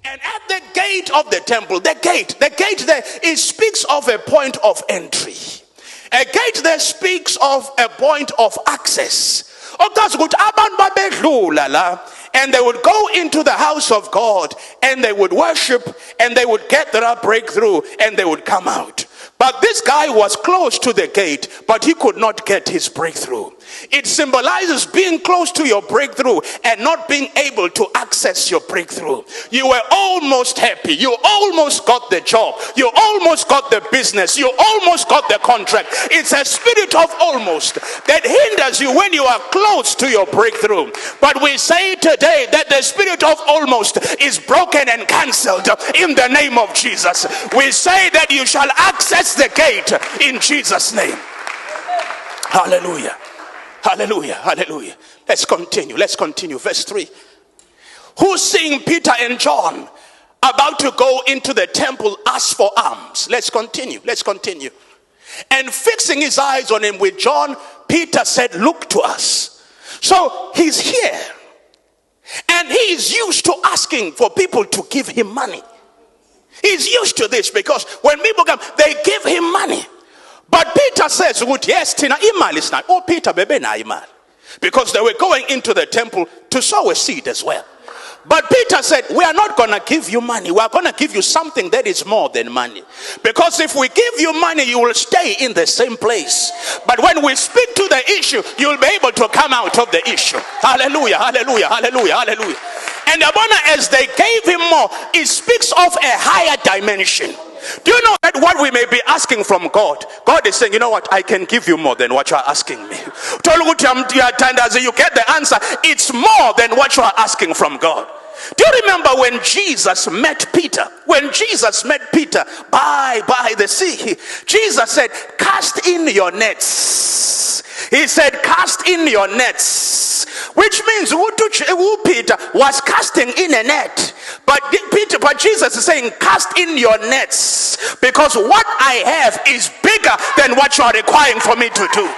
And at the gate of the temple, the gate there, it speaks of a point of entry. A gate there speaks of a point of access. And they would go into the house of God, and they would worship, and they would get their breakthrough, and they would come out. But this guy was close to the gate, but he could not get his breakthrough. It symbolizes being close to your breakthrough and not being able to access your breakthrough. You were almost happy. You almost got the job. You almost got the business. You almost got the contract. It's a spirit of almost that hinders you when you are close to your breakthrough. But we say today that the spirit of almost is broken and cancelled in the name of Jesus. We say that you shall access the gate in Jesus' name. Hallelujah. Hallelujah. Hallelujah. Let's continue. Verse 3. Who, seeing Peter and John about to go into the temple, asked for alms. Let's continue. And fixing his eyes on him with John, Peter said, look to us. So he's here. And he is used to asking for people to give him money. He's used to this because when people come, they give him money. But Peter says, yes, Tina, imal is not. Oh, Peter, bebe na imal. Because they were going into the temple to sow a seed as well. But Peter said, we are not going to give you money. We are going to give you something that is more than money. Because if we give you money, you will stay in the same place. But when we speak to the issue, you will be able to come out of the issue. Hallelujah, hallelujah, hallelujah, hallelujah. And as they gave him more, it speaks of a higher dimension. Do you know that what we may be asking from God, God is saying, you know what, I can give you more than what you are asking me. You get the answer. It's more than what you are asking from God. Do you remember when Jesus met Peter? When Jesus met Peter by the sea, Jesus said, cast in your nets. He said, cast in your nets. Which means Peter was casting in a net. But Jesus is saying, cast in your nets. Because what I have is bigger than what you are requiring for me to do.